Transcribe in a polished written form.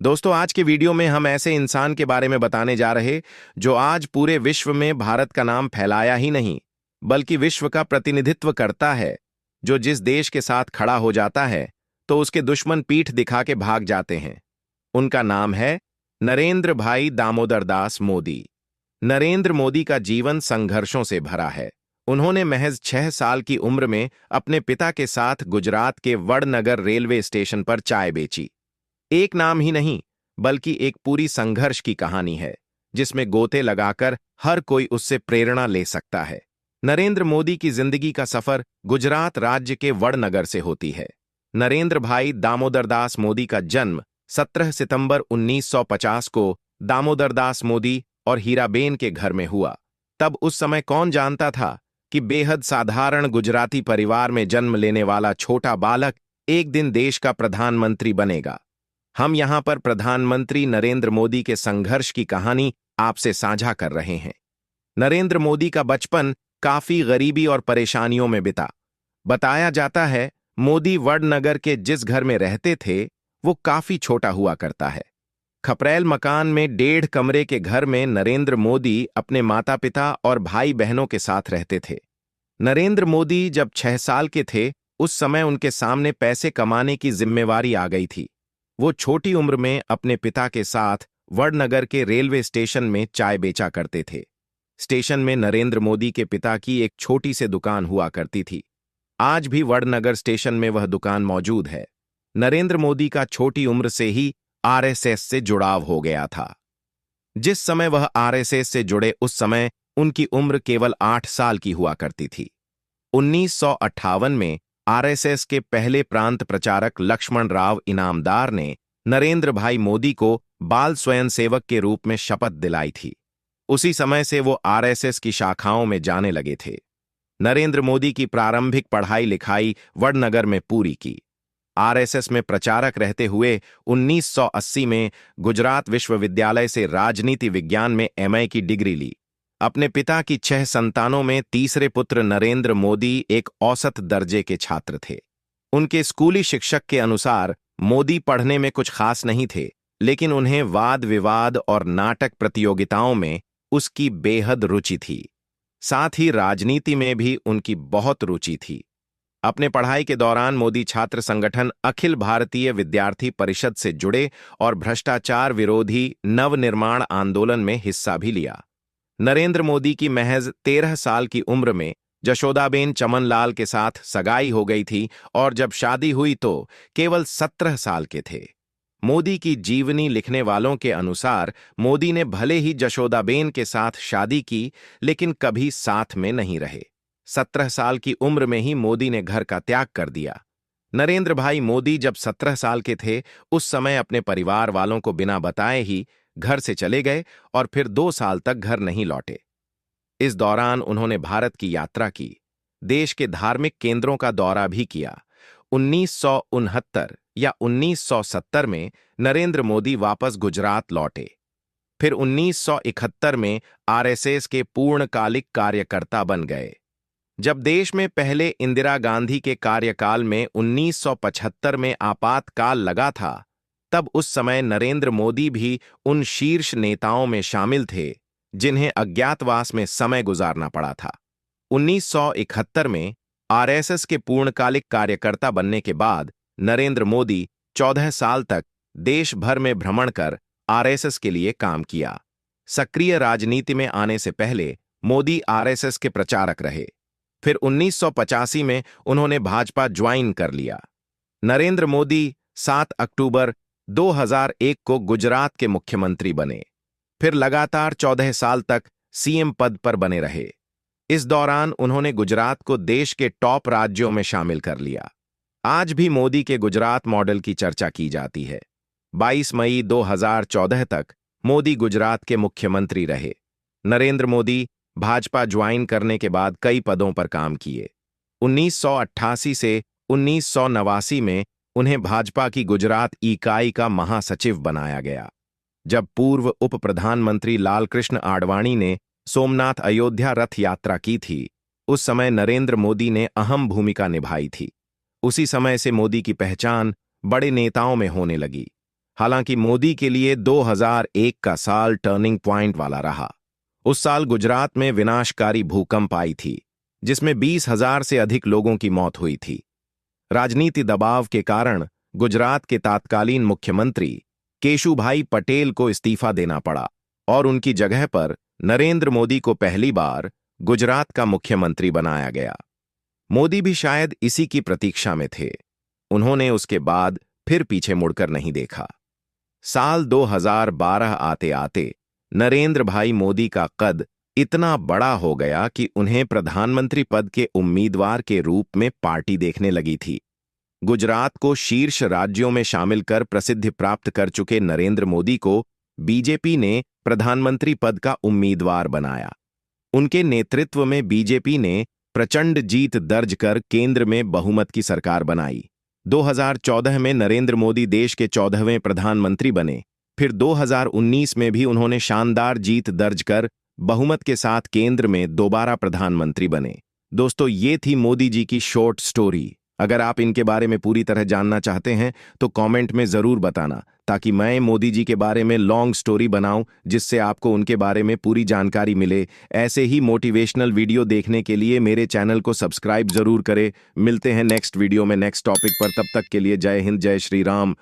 दोस्तों, आज के वीडियो में हम ऐसे इंसान के बारे में बताने जा रहे जो आज पूरे विश्व में भारत का नाम फैलाया ही नहीं बल्कि विश्व का प्रतिनिधित्व करता है। जो जिस देश के साथ खड़ा हो जाता है तो उसके दुश्मन पीठ दिखा के भाग जाते हैं। उनका नाम है नरेंद्र भाई दामोदर दास मोदी। नरेंद्र मोदी का जीवन संघर्षों से भरा है। उन्होंने महज 6 साल की उम्र में अपने पिता के साथ गुजरात के वडनगर रेलवे स्टेशन पर चाय बेची। एक नाम ही नहीं बल्कि एक पूरी संघर्ष की कहानी है जिसमें गोते लगाकर हर कोई उससे प्रेरणा ले सकता है। नरेंद्र मोदी की जिंदगी का सफर गुजरात राज्य के वडनगर से होती है। नरेंद्र भाई दामोदर दास मोदी का जन्म 17 सितंबर 1950 को दामोदर दास मोदी और हीराबेन के घर में हुआ। तब उस समय कौन जानता था कि बेहद साधारण गुजराती परिवार में जन्म लेने वाला छोटा बालक एक दिन देश का प्रधानमंत्री बनेगा। हम यहां पर प्रधानमंत्री नरेंद्र मोदी के संघर्ष की कहानी आपसे साझा कर रहे हैं। नरेंद्र मोदी का बचपन काफी गरीबी और परेशानियों में बिता। बताया जाता है मोदी वडनगर के जिस घर में रहते थे वो काफी छोटा हुआ करता है। खपरेल मकान में 1.5 कमरे के घर में नरेंद्र मोदी अपने माता पिता और भाई बहनों के साथ रहते थे। नरेंद्र मोदी जब 6 साल के थे उस समय उनके सामने पैसे कमाने की जिम्मेवारी आ गई थी। वो छोटी उम्र में अपने पिता के साथ वडनगर के रेलवे स्टेशन में चाय बेचा करते थे। स्टेशन में नरेंद्र मोदी के पिता की एक छोटी सी दुकान हुआ करती थी। आज भी वडनगर स्टेशन में वह दुकान मौजूद है। नरेंद्र मोदी का छोटी उम्र से ही आरएसएस से जुड़ाव हो गया था। जिस समय वह आरएसएस से जुड़े उस समय उनकी उम्र केवल 8 साल की हुआ करती थी। 1958 में आरएसएस के पहले प्रांत प्रचारक लक्ष्मण राव इनामदार ने नरेंद्र भाई मोदी को बाल स्वयंसेवक के रूप में शपथ दिलाई थी। उसी समय से वो आरएसएस की शाखाओं में जाने लगे थे। नरेंद्र मोदी की प्रारंभिक पढ़ाई लिखाई वडनगर में पूरी की। आरएसएस में प्रचारक रहते हुए 1980 में गुजरात विश्वविद्यालय से राजनीति विज्ञान में एमए की डिग्री ली। अपने पिता की 6 संतानों में तीसरे पुत्र नरेंद्र मोदी एक औसत दर्जे के छात्र थे। उनके स्कूली शिक्षक के अनुसार मोदी पढ़ने में कुछ खास नहीं थे, लेकिन उन्हें वाद विवाद और नाटक प्रतियोगिताओं में उसकी बेहद रुचि थी। साथ ही राजनीति में भी उनकी बहुत रुचि थी। अपने पढ़ाई के दौरान मोदी छात्र संगठन अखिल भारतीय विद्यार्थी परिषद से जुड़े और भ्रष्टाचार विरोधी नवनिर्माण आंदोलन में हिस्सा भी लिया। नरेंद्र मोदी की महज 13 साल की उम्र में जशोदाबेन चमनलाल के साथ सगाई हो गई थी और जब शादी हुई तो केवल 17 साल के थे। मोदी की जीवनी लिखने वालों के अनुसार मोदी ने भले ही जशोदाबेन के साथ शादी की लेकिन कभी साथ में नहीं रहे। 17 साल की उम्र में ही मोदी ने घर का त्याग कर दिया। नरेंद्र भाई मोदी जब 17 साल के थे उस समय अपने परिवार वालों को बिना बताए ही घर से चले गए और फिर 2 साल तक घर नहीं लौटे। इस दौरान उन्होंने भारत की यात्रा की, देश के धार्मिक केंद्रों का दौरा भी किया। 1969 या 1970 में नरेंद्र मोदी वापस गुजरात लौटे। फिर 1971 में आरएसएस के पूर्णकालिक कार्यकर्ता बन गए। जब देश में पहले इंदिरा गांधी के कार्यकाल में 1975 में आपातकाल लगा था, तब उस समय नरेंद्र मोदी भी उन शीर्ष नेताओं में शामिल थे जिन्हें अज्ञातवास में समय गुजारना पड़ा था। 1971 में आरएसएस के पूर्णकालिक कार्यकर्ता बनने के बाद नरेंद्र मोदी 14 साल तक देश भर में भ्रमण कर आरएसएस के लिए काम किया। सक्रिय राजनीति में आने से पहले मोदी आरएसएस के प्रचारक रहे। फिर 1985 में उन्होंने भाजपा ज्वाइन कर लिया। नरेंद्र मोदी 7 अक्टूबर 2001 को गुजरात के मुख्यमंत्री बने। फिर लगातार 14 साल तक सीएम पद पर बने रहे। इस दौरान उन्होंने गुजरात को देश के टॉप राज्यों में शामिल कर लिया। आज भी मोदी के गुजरात मॉडल की चर्चा की जाती है। 22 मई 2014 तक मोदी गुजरात के मुख्यमंत्री रहे। नरेंद्र मोदी भाजपा ज्वाइन करने के बाद कई पदों पर काम किए। 1988 से 1989 में उन्हें भाजपा की गुजरात इकाई का महासचिव बनाया गया। जब पूर्व उप प्रधानमंत्री लालकृष्ण आडवाणी ने सोमनाथ अयोध्या रथ यात्रा की थी, उस समय नरेंद्र मोदी ने अहम भूमिका निभाई थी। उसी समय से मोदी की पहचान बड़े नेताओं में होने लगी। हालांकि मोदी के लिए 2001 का साल टर्निंग पॉइंट वाला रहा। उस साल गुजरात में विनाशकारी भूकंप आई थी, जिसमें 20,000 से अधिक लोगों की मौत हुई थी। राजनीति दबाव के कारण गुजरात के तत्कालीन मुख्यमंत्री केशुभाई पटेल को इस्तीफा देना पड़ा और उनकी जगह पर नरेंद्र मोदी को पहली बार गुजरात का मुख्यमंत्री बनाया गया। मोदी भी शायद इसी की प्रतीक्षा में थे। उन्होंने उसके बाद फिर पीछे मुड़कर नहीं देखा। साल 2012 आते आते नरेंद्र भाई मोदी का कद इतना बड़ा हो गया कि उन्हें प्रधानमंत्री पद के उम्मीदवार के रूप में पार्टी देखने लगी थी। गुजरात को शीर्ष राज्यों में शामिल कर प्रसिद्धि प्राप्त कर चुके नरेंद्र मोदी को बीजेपी ने प्रधानमंत्री पद का उम्मीदवार बनाया। उनके नेतृत्व में बीजेपी ने प्रचंड जीत दर्ज कर केंद्र में बहुमत की सरकार बनाई। 2014 में नरेंद्र मोदी देश के 14वें प्रधानमंत्री बने। फिर 2019 में भी उन्होंने शानदार जीत दर्ज कर बहुमत के साथ केंद्र में दोबारा प्रधानमंत्री बने। दोस्तों, ये थी मोदी जी की शॉर्ट स्टोरी। अगर आप इनके बारे में पूरी तरह जानना चाहते हैं तो कमेंट में जरूर बताना, ताकि मैं मोदी जी के बारे में लॉन्ग स्टोरी बनाऊं, जिससे आपको उनके बारे में पूरी जानकारी मिले। ऐसे ही मोटिवेशनल वीडियो देखने के लिए मेरे चैनल को सब्सक्राइब जरूर करें। मिलते हैं नेक्स्ट वीडियो में नेक्स्ट टॉपिक पर। तब तक के लिए जय हिंद, जय श्री राम।